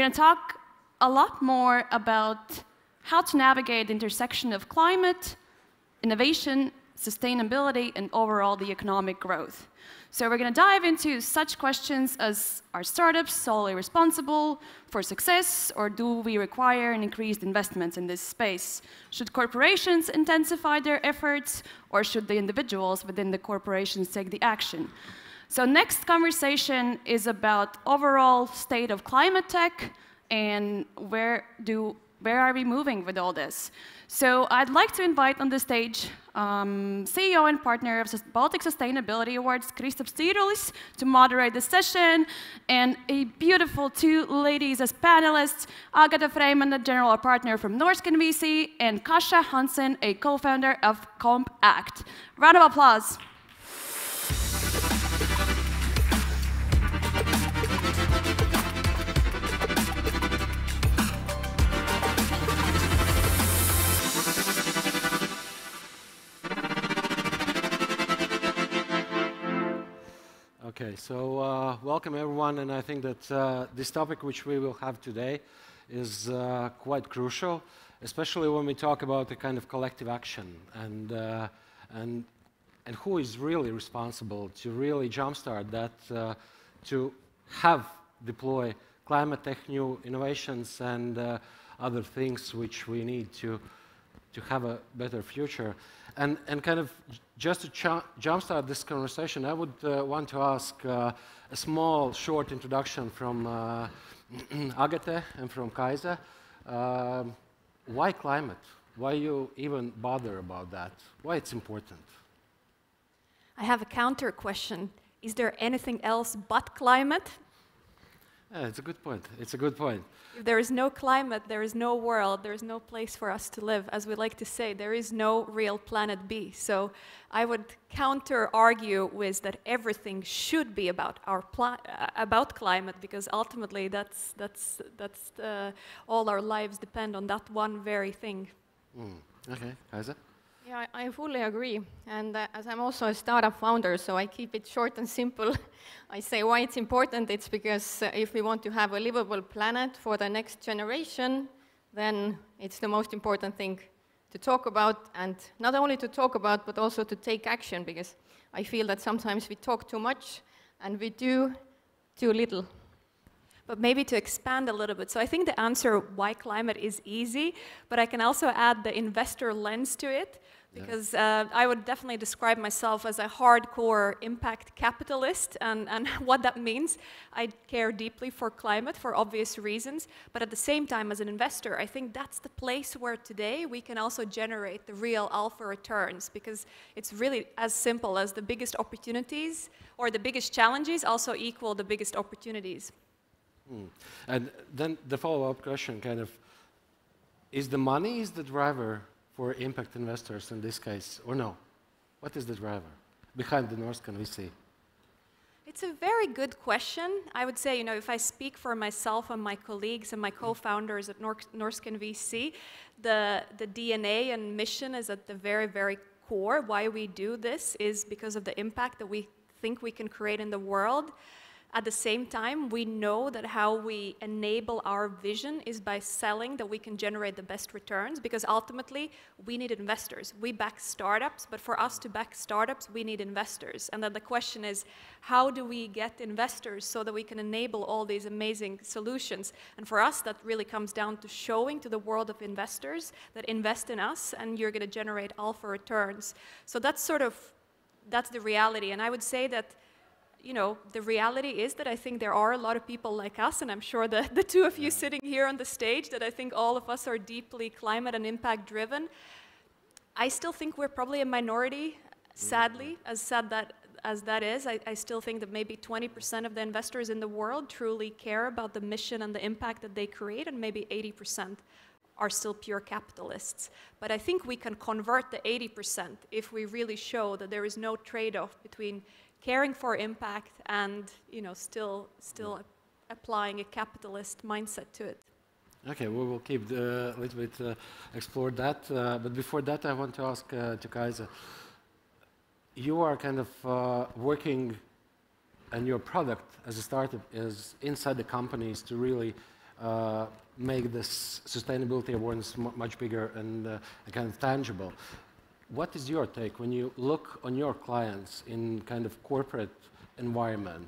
going to talk a lot more about how to navigate the intersection of climate, innovation, sustainability, and overall the economic growth. So we're going to dive into such questions as, are startups solely responsible for success, or do we require an increased investment in this space? Should corporations intensify their efforts, or should the individuals within the corporations take the action? So next conversation is about overall state of climate tech and where are we moving with all this? So I'd like to invite on the stage CEO and partner of Baltic Sustainability Awards, Kristaps Cirulis, to moderate the session, and a beautiful two ladies as panelists, Agata Freiman, a general partner from Norsken VC, and Kasia Hansen, a co-founder of Comp Act. Round of applause. Okay, so welcome everyone, and I think that this topic which we will have today is quite crucial, especially when we talk about the kind of collective action and who is really responsible to really jumpstart that, to deploy climate tech, new innovations, and other things which we need to have a better future. And kind of just to jumpstart this conversation, I would want to ask a small, short introduction from Agate and from Kaisa. Why climate? Why you even bother about that? Why it's important? I have a counter question. Is there anything else but climate? Yeah, it's a good point. It's a good point. If there is no climate, there is no world, there is no place for us to live. As we like to say, there is no real planet B. So I would counter-argue with that everything should be about about climate, because ultimately that's all our lives depend on that one very thing. Okay, Kaisa? Yeah, I fully agree. And as I'm also a startup founder, so I keep it short and simple. I say why it's important. It's because if we want to have a livable planet for the next generation, then it's the most important thing to talk about, and not only to talk about, but also to take action, because I feel that sometimes we talk too much and we do too little. But maybe to expand a little bit. So I think the answer why climate is easy, but I can also add the investor lens to it, because I would definitely describe myself as a hardcore impact capitalist, and what that means. I care deeply for climate for obvious reasons, but at the same time as an investor, I think that's the place where today we can also generate the real alpha returns, because it's really as simple as the biggest opportunities or the biggest challenges also equal the biggest opportunities. And then the follow-up question kind of, is the money the driver for impact investors in this case, or no? What is the driver behind the Norsken VC? It's a very good question. I would say, if I speak for myself and my colleagues and my co-founders at Norsken VC, the DNA and mission is at the very, very core. Why we do this is because of the impact that we think we can create in the world. At the same time, we know that how we enable our vision is by selling that we can generate the best returns, because ultimately we need investors. We back startups, but for us to back startups, we need investors. And then the question is, how do we get investors so that we can enable all these amazing solutions? And for us, that really comes down to showing to the world of investors that invest in us and you're going to generate alpha returns. So that's the reality. And I would say that the reality is that I think there are a lot of people like us, and I'm sure the two of you sitting here on the stage, that I think all of us are deeply climate and impact driven. I still think we're probably a minority, sadly, as sad as that is. I still think that maybe 20% of the investors in the world truly care about the mission and the impact that they create, and maybe 80% are still pure capitalists. But I think we can convert the 80% if we really show that there is no trade-off between caring for impact and still applying a capitalist mindset to it. Okay, we will keep a little bit explore that. But before that, I want to ask to Kaisa. You are kind of working, and your product as a startup is inside the companies to really make this sustainability awareness much bigger and kind of tangible. What is your take when you look on your clients in kind of corporate environment?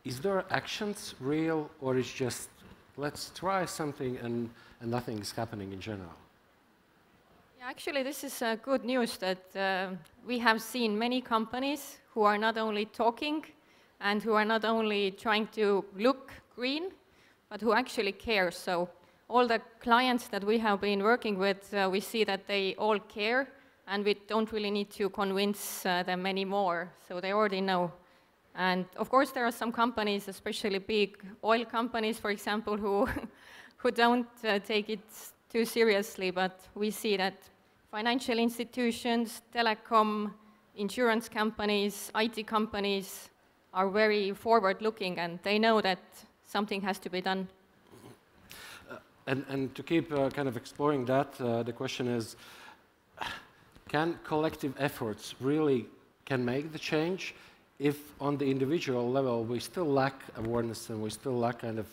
Is there actions real, or is just let's try something and nothing is happening in general? Yeah, actually, this is good news that we have seen many companies who are not only talking and who are not only trying to look green, but who actually care. So all the clients that we have been working with, we see that they all care, and we don't really need to convince them anymore, so they already know. And of course, there are some companies, especially big oil companies, for example, who, who don't take it too seriously, but we see that financial institutions, telecom, insurance companies, IT companies are very forward-looking, and they know that something has to be done. And to keep kind of exploring that, the question is, can collective efforts really can make the change if on the individual level we still lack awareness and we still lack kind of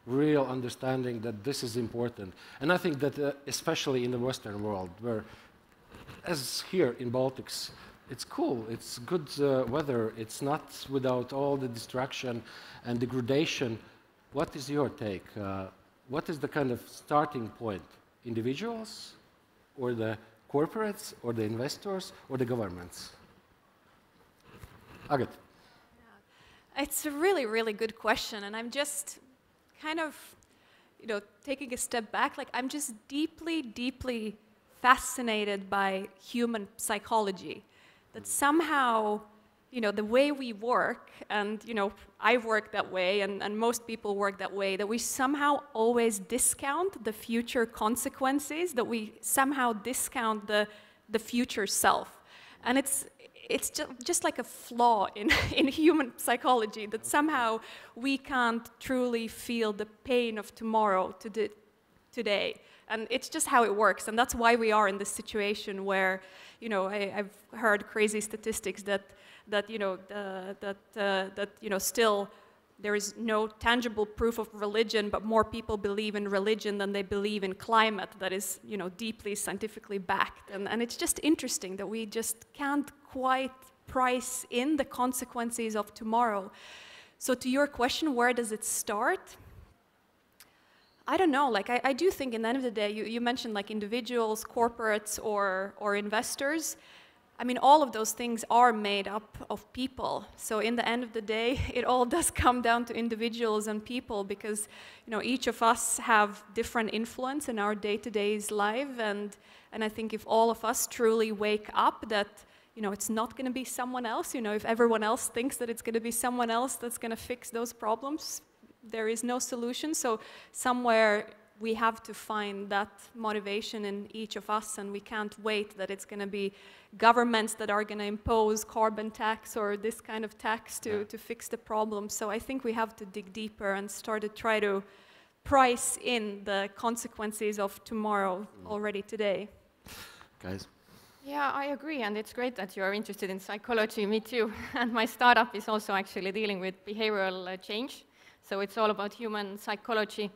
real understanding that this is important? And I think that especially in the Western world, where as here in Baltics, it's cool, it's good weather, it's not without all the distraction and degradation. What is your take? What is the kind of starting point? Individuals, or the corporates, or the investors, or the governments? Agat. Yeah. It's a really, really good question, and I'm just kind of, taking a step back. Like, I'm just deeply, deeply fascinated by human psychology. That somehow, the way we work, and, I work that way, and most people work that way, that we somehow always discount the future consequences, that we somehow discount the future self. And it's just like a flaw in human psychology, that somehow we can't truly feel the pain of tomorrow today. And it's just how it works, and that's why we are in this situation where, I've heard crazy statistics that still there is no tangible proof of religion, but more people believe in religion than they believe in climate that is, deeply scientifically backed. And it's just interesting that we just can't quite price in the consequences of tomorrow. So to your question, where does it start? I don't know. Like, I do think in the end of the day, you mentioned like individuals, corporates, or investors. I mean, all of those things are made up of people. So in the end of the day, it all does come down to individuals and people, because, each of us have different influence in our day-to-day life. And I think if all of us truly wake up that, it's not going to be someone else, if everyone else thinks that it's going to be someone else that's going to fix those problems, there is no solution. So somewhere we have to find that motivation in each of us, and we can't wait that it's going to be governments that are going to impose carbon tax or this kind of tax to fix the problem. So I think we have to dig deeper and start to try to price in the consequences of tomorrow already today. Guys? Yeah, I agree, and it's great that you're interested in psychology, me too. And my startup is also actually dealing with behavioral change. So it's all about human psychology.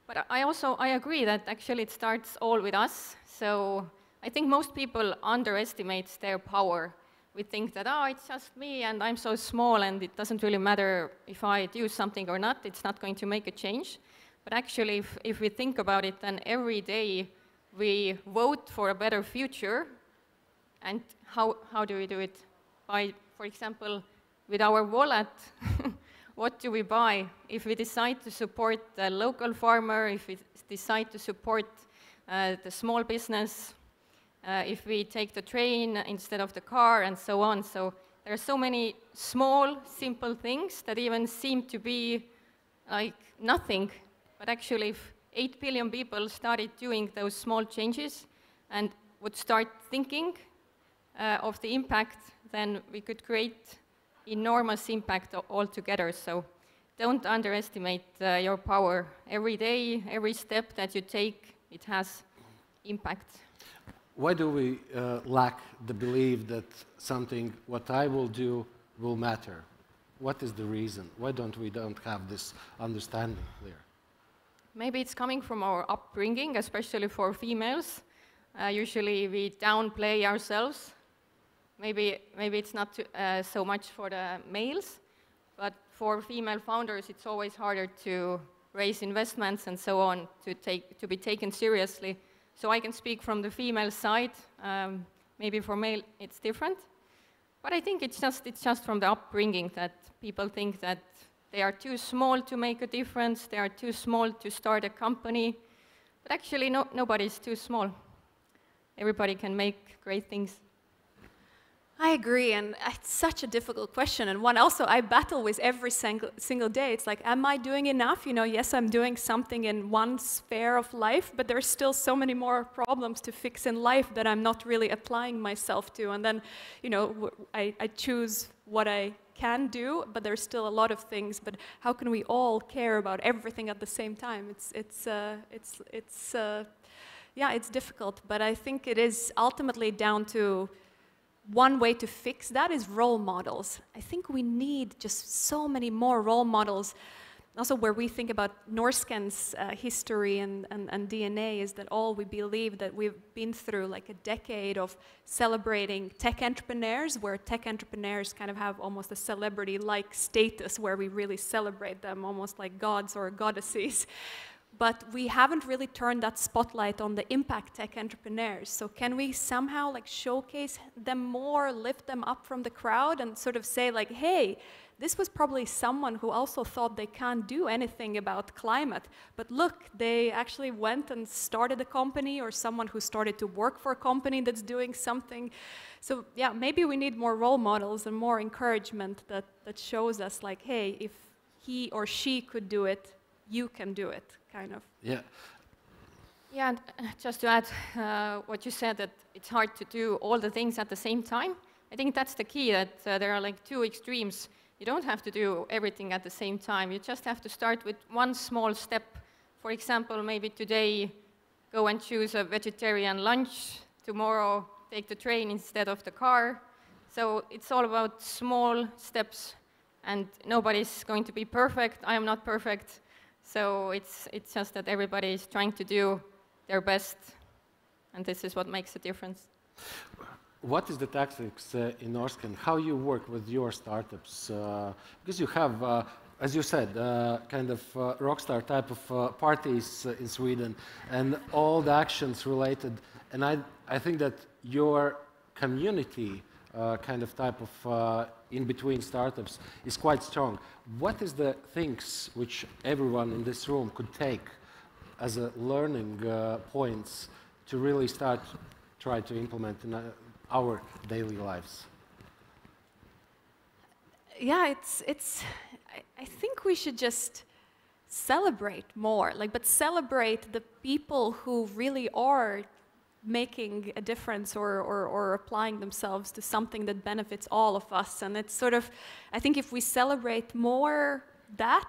But I agree that actually it starts all with us. So I think most people underestimate their power. We think that, it's just me and I'm so small and it doesn't really matter if I do something or not, it's not going to make a change. But actually, if we think about it, then every day we vote for a better future. And how do we do it? By, for example, with our wallet. What do we buy? If we decide to support the local farmer, if we decide to support the small business, if we take the train instead of the car, and so on. So there are so many small, simple things that even seem to be like nothing. But actually, if 8 billion people started doing those small changes and would start thinking of the impact, then we could create enormous impact altogether. So don't underestimate your power. Every day, every step that you take, it has impact. Why do we lack the belief that something, what I will do, will matter? What is the reason? Why don't we have this understanding clear? Maybe it's coming from our upbringing, especially for females. Usually we downplay ourselves. Maybe it's not so much for the males, but for female founders, it's always harder to raise investments and so on to be taken seriously. So I can speak from the female side. Maybe for male it's different, but I think it's just from the upbringing that people think that they are too small to make a difference. They are too small to start a company, but actually nobody's too small. Everybody can make great things. I agree, and it's such a difficult question, and one also I battle with every single day. It's like, am I doing enough? You know, yes, I'm doing something in one sphere of life, but there's still so many more problems to fix in life that I'm not really applying myself to. And then, you know, I choose what I can do, but there's still a lot of things. But how can we all care about everything at the same time? Yeah, it's difficult, but I think it is ultimately down to one way to fix that is role models. I think we need just so many more role models. Also, where we think about Norsken's history and DNA is that all we believe that we've been through like a decade of celebrating tech entrepreneurs, where tech entrepreneurs kind of have almost a celebrity-like status, where we really celebrate them almost like gods or goddesses. But we haven't really turned that spotlight on the impact tech entrepreneurs. So can we somehow like showcase them more, lift them up from the crowd and sort of say like, hey, this was probably someone who also thought they can't do anything about climate. But look, they actually went and started a company, or someone who started to work for a company that's doing something. So yeah, maybe we need more role models and more encouragement that shows us like, hey, if he or she could do it, you can do it, kind of. Yeah. Yeah, and just to add what you said, that it's hard to do all the things at the same time. I think that's the key, that there are like two extremes. You don't have to do everything at the same time. You just have to start with one small step. For example, maybe today go and choose a vegetarian lunch. Tomorrow take the train instead of the car. So it's all about small steps, and nobody's going to be perfect. I am not perfect. So it's just that everybody is trying to do their best, and this is what makes a difference. What is the tactics in Norsken? How you work with your startups? Because you have, as you said, kind of rockstar type of parties in Sweden, and all the actions related. And I think that your community kind of type of in-between startups is quite strong. What is the things which everyone in this room could take as a learning points to really try to implement in our daily lives? Yeah, I think we should just celebrate more, but celebrate the people who really are making a difference or applying themselves to something that benefits all of us. And it's sort of, I think if we celebrate more that,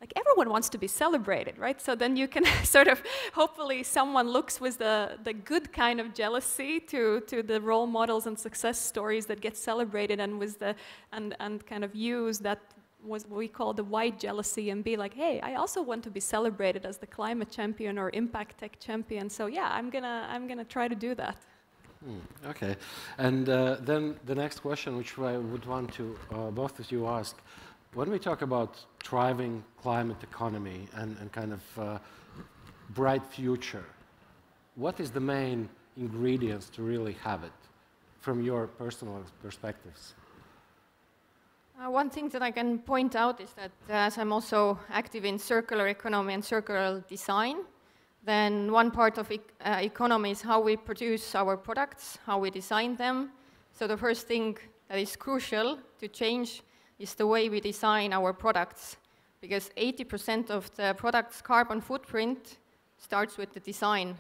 like everyone wants to be celebrated, right? So then you can sort of, hopefully someone looks with the good kind of jealousy to the role models and success stories that get celebrated, and with and kind of use that what we call the white jealousy, and be like, hey, I also want to be celebrated as the climate champion or impact tech champion. So yeah, I'm gonna try to do that. Okay, and then the next question, which I would want to both of you ask, when we talk about thriving climate economy and kind of bright future, what is the main ingredients to really have it, from your personal perspectives? One thing that I can point out is that as I'm also active in circular economy and circular design, then one part of economy is how we produce our products, how we design them. So the first thing that is crucial to change is the way we design our products, because 80% of the product's carbon footprint starts with the design.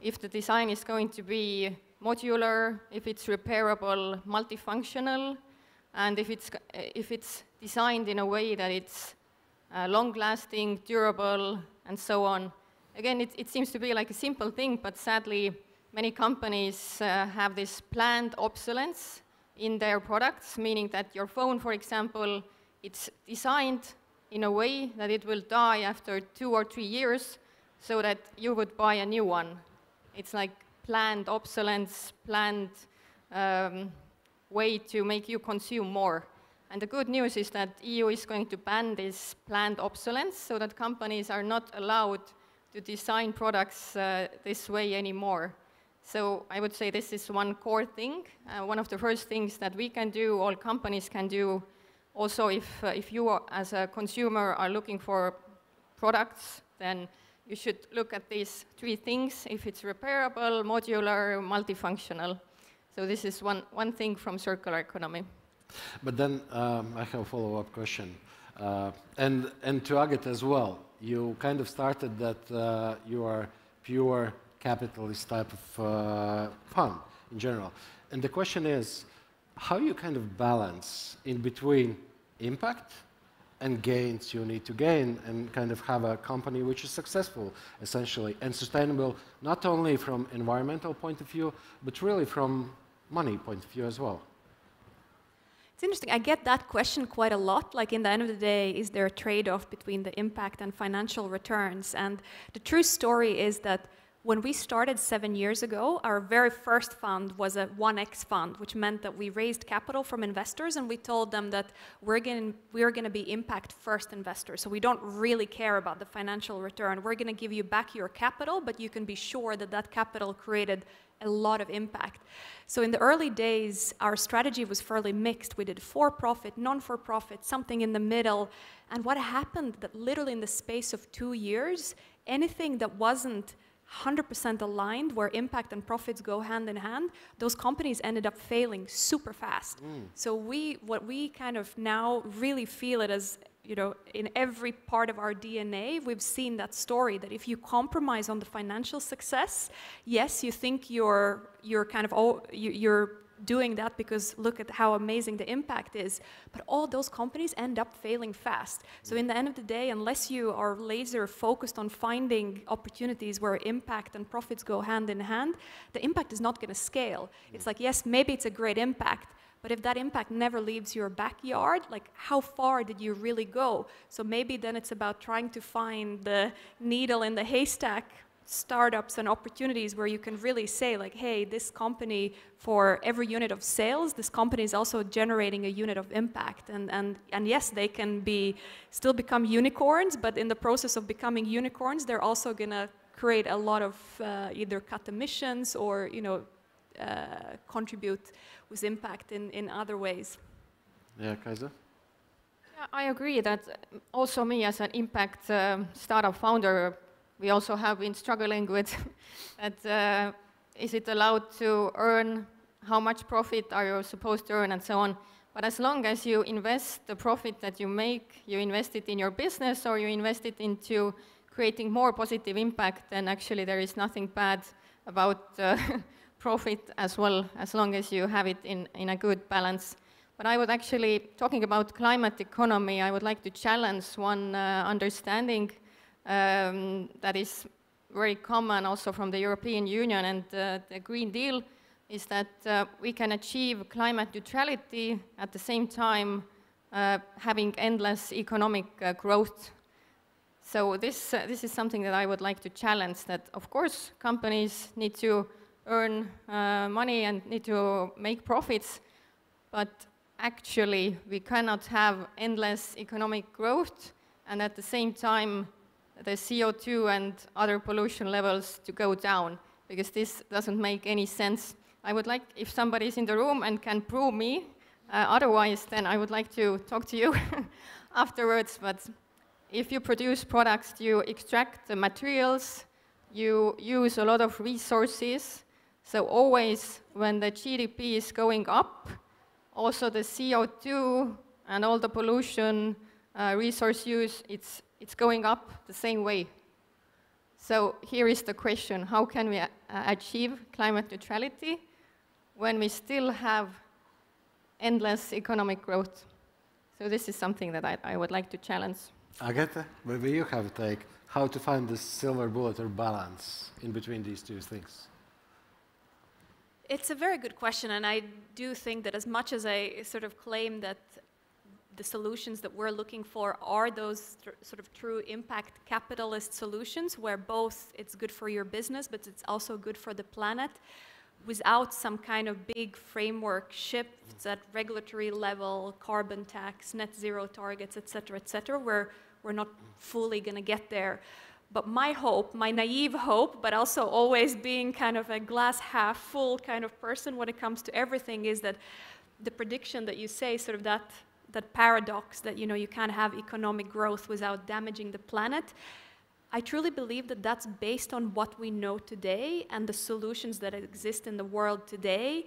If the design is going to be modular, if it's repairable, multifunctional, and if it's designed in a way that it's long-lasting, durable, and so on. Again, it seems to be like a simple thing, but sadly, many companies have this planned obsolescence in their products, meaning that your phone, for example, it's designed in a way that it will die after 2 or 3 years so that you would buy a new one. It's like planned obsolescence, planned way to make you consume more. And the good news is that EU is going to ban this planned obsolescence so that companies are not allowed to design products this way anymore. So I would say this is one core thing, one of the first things that we can do, all companies can do. Also, if you are, as a consumer are looking for products, then you should look at these 3 things, if it's repairable, modular, multifunctional. So this is one thing from circular economy. But then I have a follow-up question. And to Agate as well, you kind of started that you are pure capitalist type of fund in general. And the question is, how you kind of balance in between impact and gains you need to gain and kind of have a company which is successful, essentially, and sustainable, not only from environmental point of view, but really from money point of view as well? It's interesting. I get that question quite a lot. Like, in the end of the day, is there a trade-off between the impact and financial returns? And the true story is that when we started 7 years ago, our very first fund was a 1x fund, which meant that we raised capital from investors, and we told them that we're going to be impact-first investors. So we don't really care about the financial return. We're going to give you back your capital, but you can be sure that that capital created a lot of impact. So in the early days, our strategy was fairly mixed. We did for-profit, non-for-profit, something in the middle. And what happened that literally in the space of 2 years, anything that wasn't 100% aligned, where impact and profits go hand in hand, those companies ended up failing super fast. So what we kind of now really feel it as, you know, in every part of our DNA, we've seen that story, that if you compromise on the financial success, yes, you think you're doing that because look at how amazing the impact is, but all those companies end up failing fast. So in the end of the day, unless you are laser focused on finding opportunities where impact and profits go hand in hand, the impact is not going to scale. It's like, yes, maybe it's a great impact, but if that impact never leaves your backyard, like, how far did you really go? So maybe then it's about trying to find the needle in the haystack startups and opportunities where you can really say, like, hey, this company, for every unit of sales, this company is also generating a unit of impact. And yes, they can still become unicorns, but in the process of becoming unicorns, they're also going to create a lot of either cut emissions or, you know, contribute with impact in other ways. Yeah, Kaisa? Yeah, I agree that also me as an impact startup founder, we also have been struggling with that, is it allowed to earn, how much profit are you supposed to earn, and so on. But as long as you invest the profit that you make, you invest it in your business or you invest it into creating more positive impact, then actually there is nothing bad about profit as well, as long as you have it in a good balance. But I would actually, talking about climate economy, I would like to challenge one understanding that is very common also from the European Union and the Green Deal, is that we can achieve climate neutrality at the same time having endless economic growth. So this is something that I would like to challenge, that of course companies need to earn money and need to make profits, but actually we cannot have endless economic growth and at the same time the CO2 and other pollution levels to go down, because this doesn't make any sense. I would like, if somebody is in the room and can prove me otherwise, then I would like to talk to you afterwards. But if you produce products, you extract the materials, you use a lot of resources, so always when the GDP is going up, also the CO2 and all the pollution, resource use, it's going up the same way. So here is the question, how can we achieve climate neutrality when we still have endless economic growth? So this is something that I would like to challenge. Agate, maybe you have a take, how to find this silver bullet or balance in between these two things? It's a very good question, and I do think that as much as I sort of claim that the solutions that we're looking for are those sort of true impact capitalist solutions where both it's good for your business, but it's also good for the planet, without some kind of big framework shifts at regulatory level, carbon tax, net zero targets, et cetera, where we're not fully going to get there. But my hope, my naive hope, but also always being kind of a glass half full kind of person when it comes to everything, is that the prediction that you say, sort of that paradox that, you know, you can't have economic growth without damaging the planet. I truly believe that that's based on what we know today and the solutions that exist in the world today.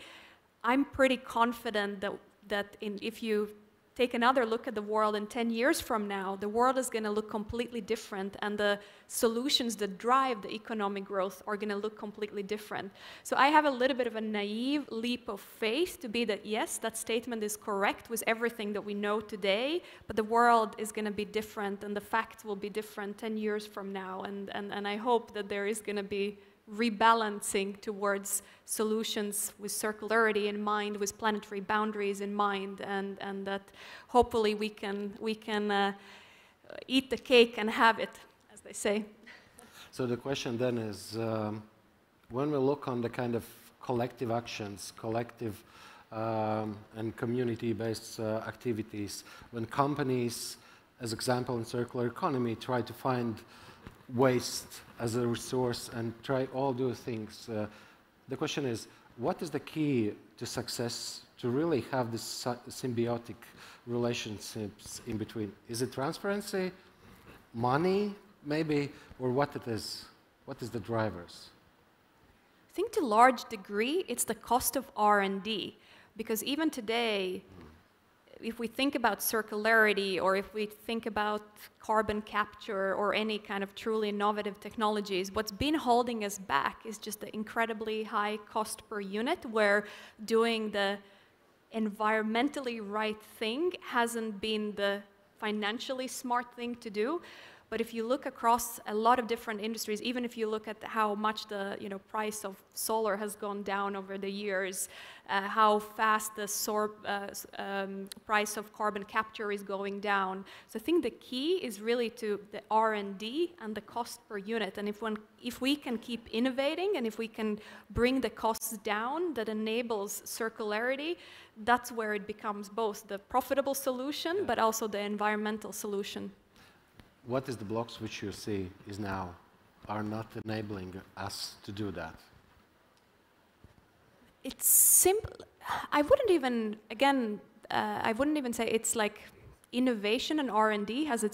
I'm pretty confident that if you take another look at the world in 10 years from now, the world is going to look completely different, and the solutions that drive the economic growth are going to look completely different. So I have a little bit of a naive leap of faith to be that, yes, that statement is correct with everything that we know today, but the world is going to be different, and the facts will be different 10 years from now, and I hope that there is going to be rebalancing towards solutions with circularity in mind, with planetary boundaries in mind, and that hopefully we can eat the cake and have it, as they say. So the question then is, when we look on the kind of collective actions, collective and community-based activities, when companies, as example in circular economy, try to find waste as a resource and try all those things. The question is, what is the key to success to really have this symbiotic relationships in between? Is it transparency, money, maybe, or what it is? What is the drivers? I think to a large degree, it's the cost of R&D, because even today, if we think about circularity, or if we think about carbon capture or any kind of truly innovative technologies, what's been holding us back is just the incredibly high cost per unit, where doing the environmentally right thing hasn't been the financially smart thing to do. But if you look across a lot of different industries, even if you look at how much the price of solar has gone down over the years, how fast the price of carbon capture is going down. So I think the key is really to the R&D and the cost per unit. And if we can keep innovating and if we can bring the costs down, that enables circularity, that's where it becomes both the profitable solution, but also the environmental solution. What is the blocks which you see are not enabling us to do that? It's simple. I wouldn't even say it's like innovation and R&D has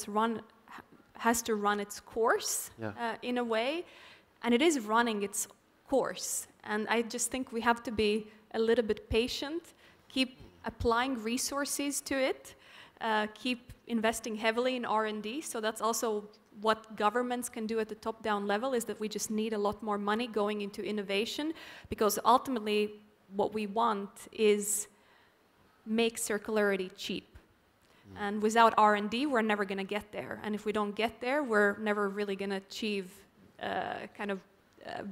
to run its course in a way, and it is running its course. And I just think we have to be a little bit patient, keep applying resources to it, keep investing heavily in R&D. So that's also what governments can do at the top-down level, is that we just need a lot more money going into innovation, because ultimately what we want is make circularity cheap. And without R&D, we're never going to get there. And if we don't get there, we're never really going to achieve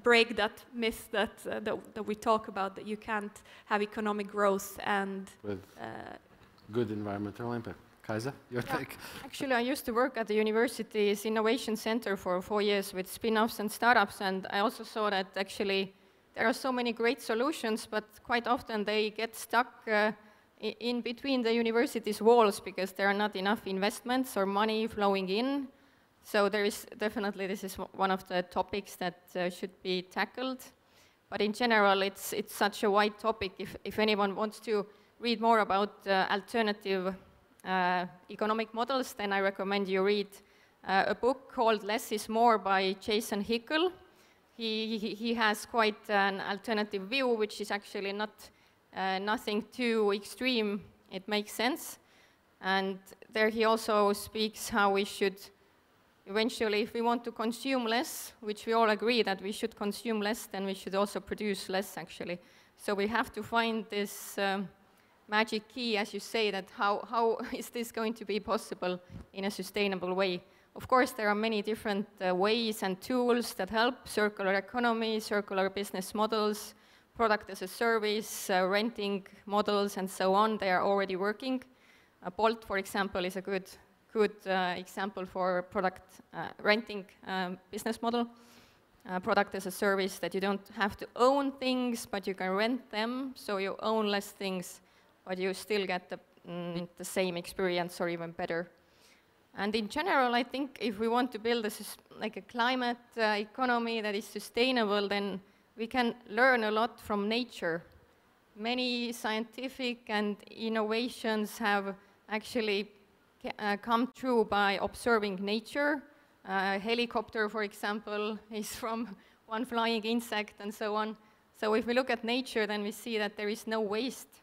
break that myth that we talk about, that you can't have economic growth and with good environmental impact. Kaisa, your take? Actually, I used to work at the university's innovation center for 4 years with spin-offs and startups, and I also saw that actually there are so many great solutions, but quite often they get stuck in between the university's walls because there are not enough investments or money flowing in. So there is definitely, this is one of the topics that should be tackled. But in general, it's such a wide topic. If anyone wants to read more about alternative economic models, then I recommend you read a book called Less is More by Jason Hickel. He has quite an alternative view, which is actually nothing too extreme. It makes sense. And there he also speaks how we should eventually, if we want to consume less, which we all agree that we should consume less, then we should also produce less, actually. So we have to find this magic key, as you say, that how is this going to be possible in a sustainable way? Of course, there are many different ways and tools that help: circular economy, circular business models, product as a service, renting models, and so on. They are already working. Bolt, for example, is a good example for product renting business model. Product as a service that you don't have to own things, but you can rent them, so you own less things, but you still get the same experience or even better. And in general, I think if we want to build like a climate economy that is sustainable, then we can learn a lot from nature. Many scientific and innovations have actually come true by observing nature. A helicopter, for example, is from one flying insect and so on. So if we look at nature, then we see that there is no waste.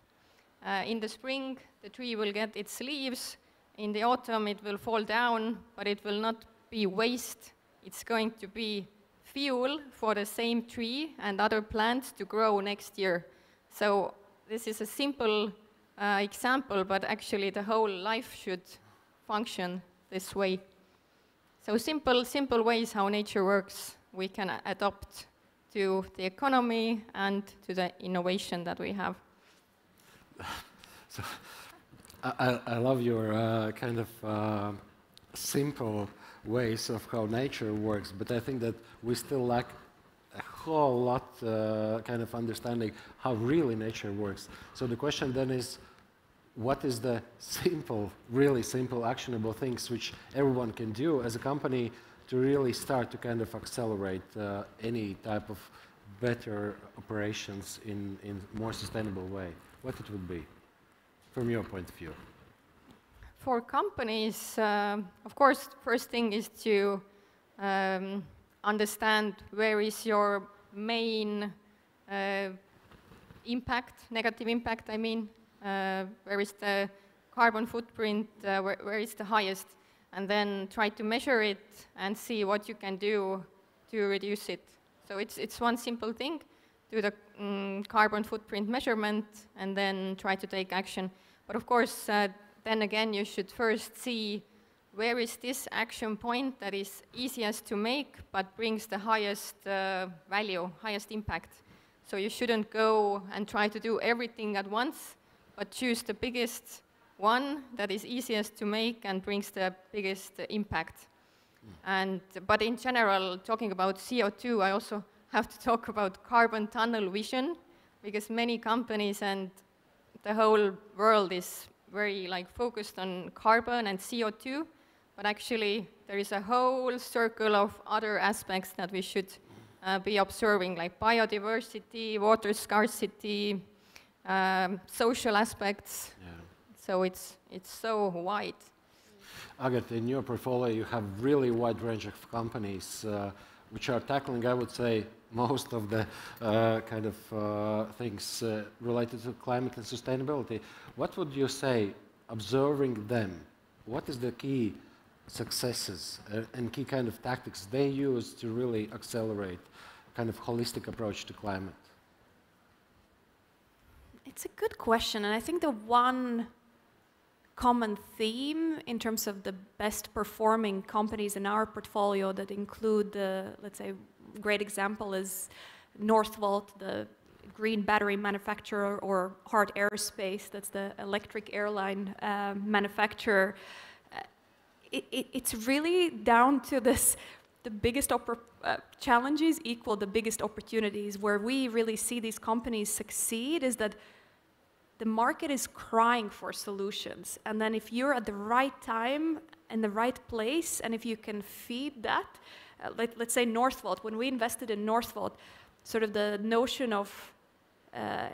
In the spring, the tree will get its leaves. In the autumn, it will fall down, but it will not be waste. It's going to be fuel for the same tree and other plants to grow next year. So this is a simple example, but actually the whole life should function this way. So simple ways how nature works we can adopt to the economy and to the innovation that we have. So, I love your kind of simple ways of how nature works, but I think that we still lack a whole lot kind of understanding how really nature works. So the question then is, what is the simple, really simple, actionable things which everyone can do as a company to really start to kind of accelerate any type of better operations in more sustainable way? What it would be, from your point of view? For companies, of course, first thing is to understand where is your main impact, negative impact, I mean. Where is the carbon footprint, where is the highest, and then try to measure it and see what you can do to reduce it. So it's one simple thing, do the carbon footprint measurement and then try to take action. But of course, then again, you should first see where is this action point that is easiest to make but brings the highest value, highest impact. So you shouldn't go and try to do everything at once, but choose the biggest one that is easiest to make and brings the biggest impact. But in general, talking about CO2, I also have to talk about carbon tunnel vision, because many companies and the whole world is very focused on carbon and CO2, but actually there is a whole circle of other aspects that we should be observing, like biodiversity, water scarcity, social aspects. Yeah. So it's so wide. Agatha, in your portfolio you have really wide range of companies which are tackling, I would say, most of the kind of things related to climate and sustainability. What would you say, observing them, what is the key successes and key kind of tactics they use to really accelerate kind of holistic approach to climate? It's a good question, and I think the one common theme in terms of the best performing companies in our portfolio that include let's say, great example is Northvolt, the green battery manufacturer, or Heart Aerospace, that's the electric airline manufacturer. It's really down to this, the biggest challenges equal the biggest opportunities. Where we really see these companies succeed is that the market is crying for solutions. And then if you're at the right time in the right place, and if you can feed that, let's say Northvolt, when we invested in Northvolt, sort of the notion of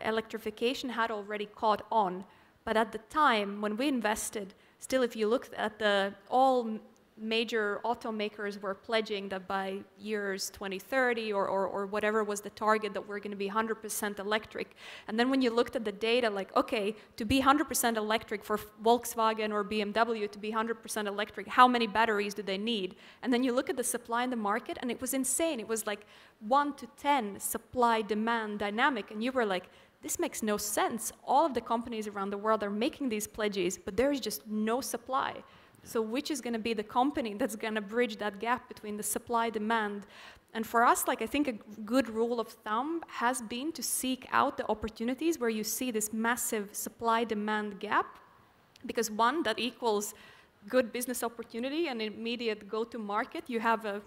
electrification had already caught on. But at the time when we invested, still if you look at all major automakers were pledging that by years 2030 or whatever was the target, that we're going to be 100% electric. And then when you looked at the data, like, okay, to be 100% electric for Volkswagen or BMW, to be 100% electric, how many batteries do they need? And then you look at the supply in the market, and it was insane. It was like 1 to 10 supply-demand dynamic, and you were like, this makes no sense. All of the companies around the world are making these pledges, but there is just no supply. So which is going to be the company that's going to bridge that gap between the supply demand? And for us, I think a good rule of thumb has been to seek out the opportunities where you see this massive supply demand gap because one, that equals good business opportunity and immediate go-to-market. You have a,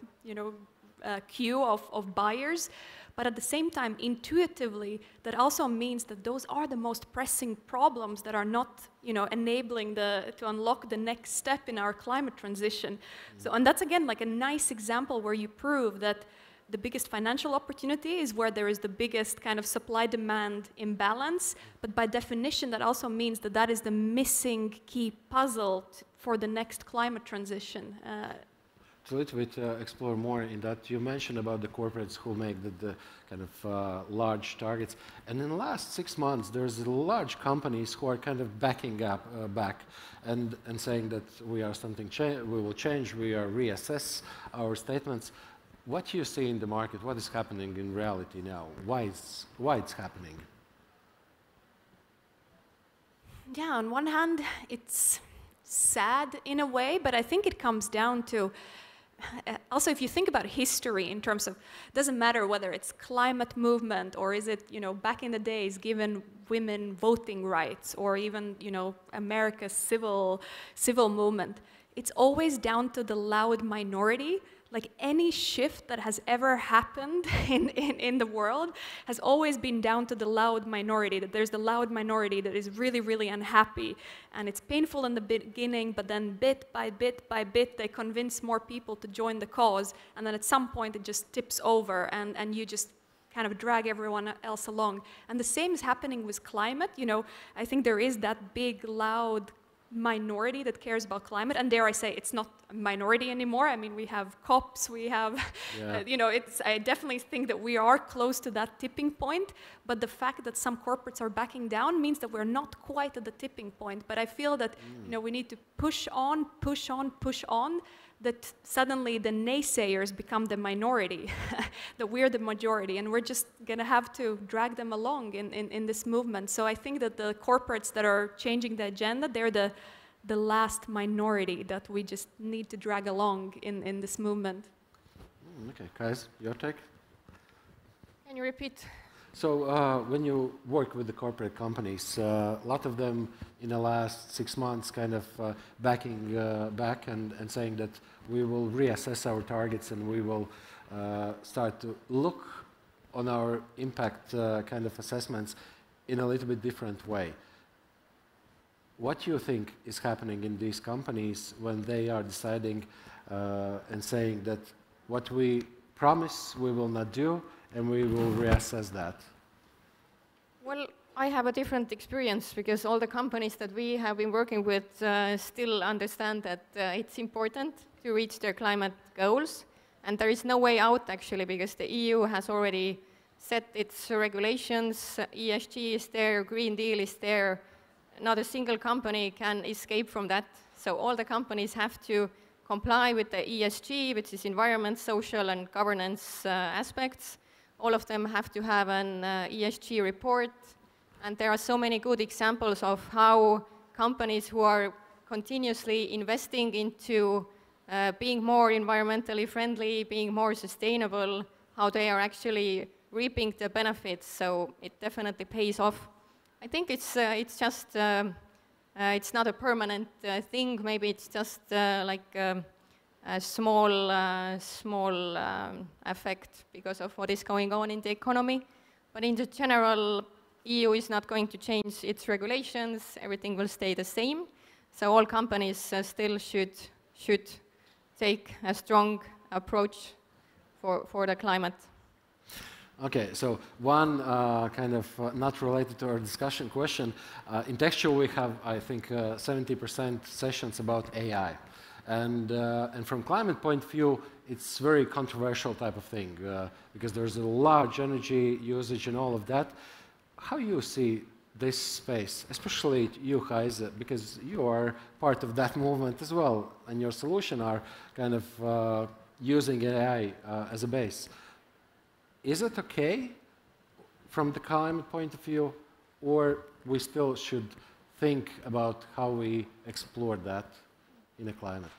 a queue of buyers, but at the same time, intuitively, that also means that those are the most pressing problems that are not, enabling to unlock the next step in our climate transition. So, and that's again like a nice example where you prove that the biggest financial opportunity is where there is the biggest kind of supply-demand imbalance, but by definition, that also means that that is the missing key puzzle for the next climate transition. So let's explore more in that. You mentioned about the corporates who make the kind of large targets. And in the last 6 months, there's large companies who are kind of backing back and saying that we are we will change, we are reassess our statements. What do you see in the market? What is happening in reality now? Why it's happening? Yeah, on one hand, it's sad in a way, but I think it comes down to also, if you think about history in terms of, it doesn't matter whether it's climate movement or is it, back in the days given women voting rights or even, America's civil movement, it's always down to the loud minority. Like any shift that has ever happened in the world has always been down to the loud minority, that there's the loud minority that is really, really unhappy. And it's painful in the beginning, but then bit by bit, they convince more people to join the cause. And then at some point, it just tips over and you just kind of drag everyone else along. And the same is happening with climate. I think there is that big, loud minority that cares about climate, and dare I say, it's not a minority anymore. I mean, we have COPs, we have, I definitely think that we are close to that tipping point, but the fact that some corporates are backing down means that we're not quite at the tipping point. But I feel that, we need to push on, that suddenly the naysayers become the minority, that we're the majority, and we're just going to have to drag them along in this movement. So I think that the corporates that are changing the agenda, they're the last minority that we just need to drag along in this movement. Okay, guys, your take? Can you repeat? So when you work with the corporate companies, a lot of them in the last 6 months kind of backing back and saying that we will reassess our targets and we will start to look on our impact kind of assessments in a little bit different way. What do you think is happening in these companies when they are deciding and saying that what we promise we will not do, and we will reassess that? Well, I have a different experience because all the companies that we have been working with still understand that it's important to reach their climate goals, and there is no way out actually because the EU has already set its regulations, ESG is there, Green Deal is there, not a single company can escape from that. So all the companies have to comply with the ESG, which is environment, social and governance aspects. All of them have to have an ESG report, and there are so many good examples of how companies who are continuously investing into being more environmentally friendly, being more sustainable, how they are actually reaping the benefits, so it definitely pays off. I think it's just, it's not a permanent thing, maybe it's just like a small effect because of what is going on in the economy. But in the general, EU is not going to change its regulations, everything will stay the same. So all companies still should take a strong approach for the climate. Okay, so one kind of not related to our discussion question. In Textual we have, I think, 70% sessions about AI. And from climate point of view, it's very controversial type of thing because there's a large energy usage and all of that. How you see this space, especially you guys, because you are part of that movement as well, and your solution are kind of using AI as a base. Is it okay from the climate point of view, or we still should think about how we explore that in a climate?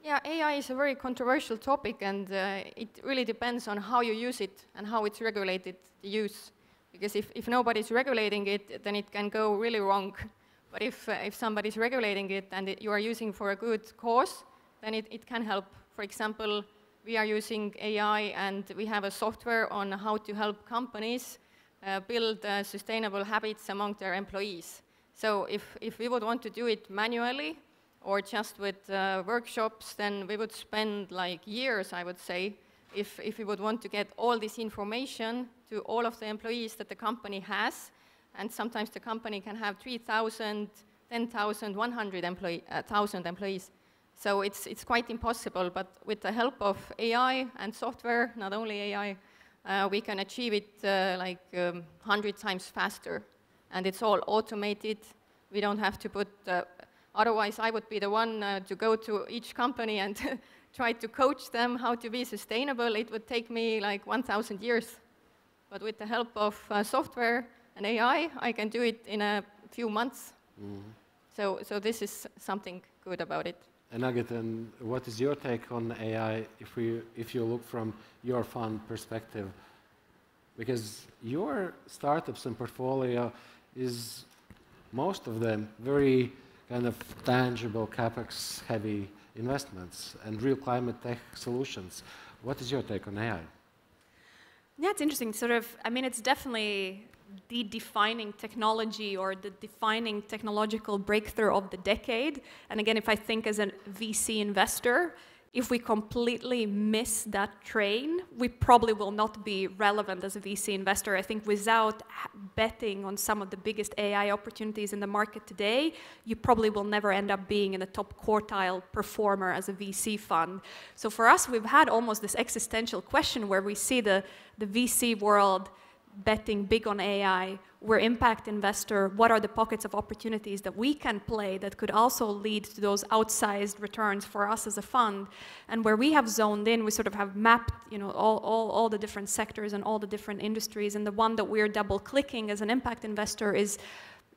Yeah, AI is a very controversial topic, and it really depends on how you use it and how it's regulated, the use. Because if nobody's regulating it, then it can go really wrong But if somebody's regulating it and you are using for a good cause, then it can help. For example, we are using AI and we have a software on how to help companies build sustainable habits among their employees. So if we would want to do it manually or just with workshops, then we would spend like years, I would say, if we would want to get all this information to all of the employees that the company has. And sometimes the company can have 3,000, 10,000, 100,000 employees. So it's quite impossible, but with the help of AI and software, not only AI, we can achieve it 100 times faster. And it's all automated. We don't have to put, otherwise I would be the one to go to each company and try to coach them how to be sustainable. It would take me like 1,000 years. But with the help of software and AI, I can do it in a few months. Mm-hmm. So this is something good about it. And Agit, what is your take on AI if you look from your fund perspective? Because your startups and portfolio is, most of them, very kind of tangible, CapEx-heavy investments and real climate tech solutions. What is your take on AI? Yeah, it's interesting. It's definitely the defining technology or the defining technological breakthrough of the decade. And again, if I think as a VC investor, if we completely miss that train, we probably will not be relevant as a VC investor. I think without betting on some of the biggest AI opportunities in the market today, you probably will never end up being in a top quartile performer as a VC fund. So for us, we've had almost this existential question where we see the VC world betting big on AI, we're impact investor, what are the pockets of opportunities that we can play that could also lead to those outsized returns for us as a fund? And where we have zoned in, we sort of have mapped, all the different sectors and all the different industries, and the one that we're double clicking as an impact investor is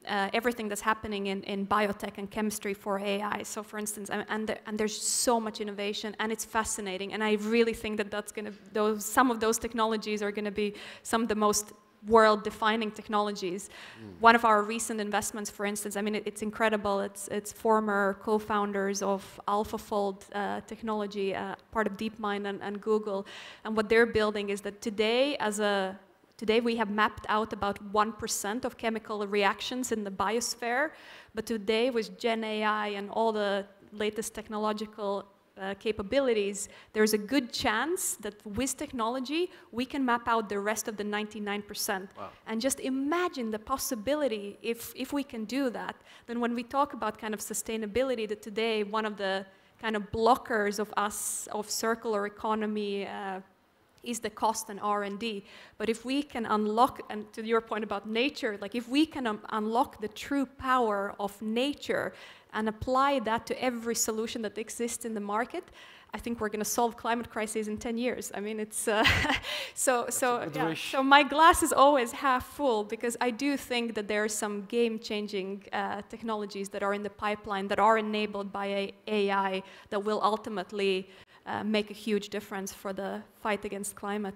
everything that's happening in biotech and chemistry for AI. So for instance, and there's so much innovation, and it's fascinating, and I really think that some of those technologies are going to be some of the most world-defining technologies. One of our recent investments, for instance, it's incredible. It's former co-founders of AlphaFold technology, part of DeepMind and Google, and what they're building is that Today we have mapped out about 1% of chemical reactions in the biosphere, but today with Gen AI and all the latest technological capabilities, there's a good chance that with technology, we can map out the rest of the 99%. Wow. And just imagine the possibility if we can do that. Then when we talk about kind of sustainability, that today one of the kind of blockers of circular economy is the cost and R&D. But if we can unlock, and to your point about nature, like if we can unlock the true power of nature and apply that to every solution that exists in the market, I think we're going to solve climate crises in 10 years. It's so my glass is always half full, because I do think that there are some game-changing technologies that are in the pipeline that are enabled by AI that will ultimately make a huge difference for the fight against climate.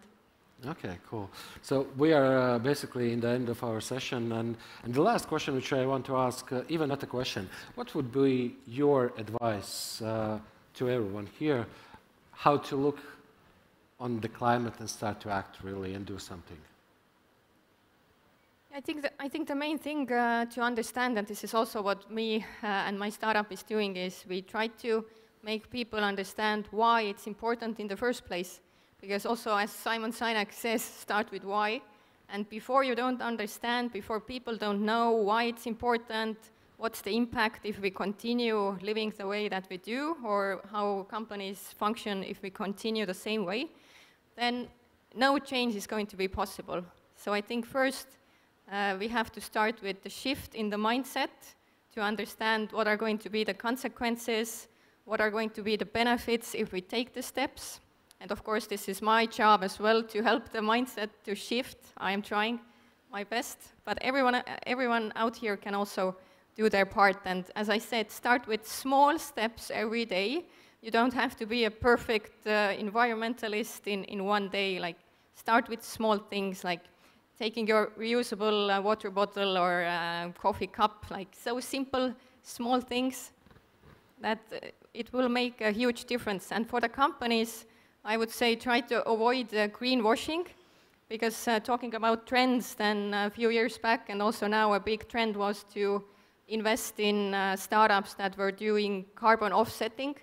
Okay, cool. So we are basically in the end of our session, and the last question which I want to ask, even not a question, what would be your advice to everyone here, how to look on the climate and start to act really and do something? I think the main thing to understand, and this is also what me and my startup is doing, is we try to make people understand why it's important in the first place. Because also, as Simon Sinek says, start with why. And before you don't understand, before people don't know why it's important, what's the impact if we continue living the way that we do, or how companies function if we continue the same way, then no change is going to be possible. So I think first we have to start with the shift in the mindset to understand what are going to be the consequences, what are going to be the benefits if we take the steps. And of course, this is my job as well, to help the mindset to shift. I am trying my best, but everyone out here can also do their part. And as I said, start with small steps every day. You don't have to be a perfect environmentalist in one day. Like, start with small things, like taking your reusable water bottle or coffee cup, like so simple, small things that it will make a huge difference. And for the companies, I would say try to avoid greenwashing, because talking about trends, then a few years back and also now a big trend was to invest in startups that were doing carbon offsetting.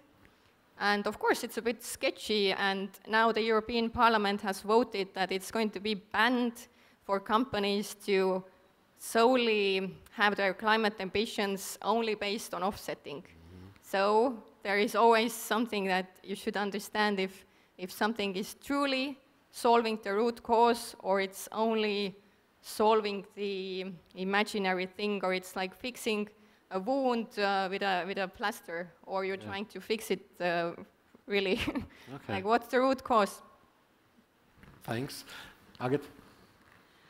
And of course, it's a bit sketchy, and now the European Parliament has voted that it's going to be banned for companies to solely have their climate ambitions only based on offsetting. So there is always something that you should understand if something is truly solving the root cause, or it's only solving the imaginary thing, or it's like fixing a wound with a plaster, or you're trying to fix it really. Like, what's the root cause? Thanks. Agit?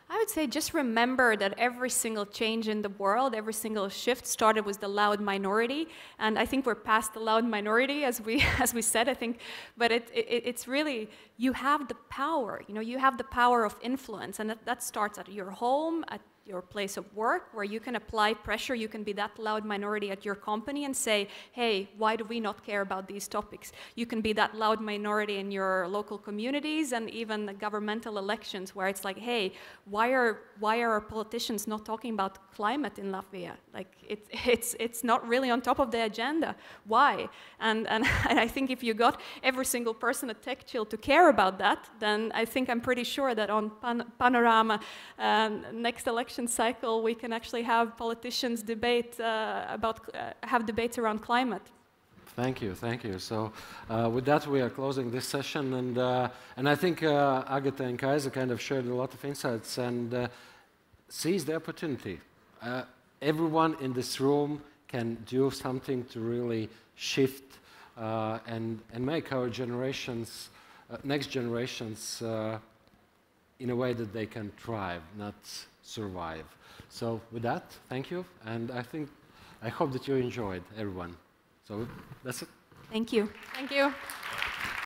I would say just remember that every single change in the world, every single shift started with the loud minority, and I think we're past the loud minority, as we said, I think, but it's really, you have the power, you have the power of influence, and that starts at your home, at your place of work, where you can apply pressure. You can be that loud minority at your company and say, hey, why do we not care about these topics? You can be that loud minority in your local communities and even the governmental elections, where it's like, hey, why are our politicians not talking about climate in Latvia? Like, it's not really on top of the agenda. Why? And I think if you got every single person at TechChill to care about that, then I think I'm pretty sure that on Panorama next election cycle, we can actually have politicians debate have debates around climate. Thank you, thank you. So with that, we are closing this session, and I think Agata and Kaisa kind of shared a lot of insights, and seize the opportunity. Everyone in this room can do something to really shift and make our generations, next generations, in a way that they can thrive, not survive. So with that, thank you, and I hope that you enjoyed, everyone. So that's it. Thank you. Thank you.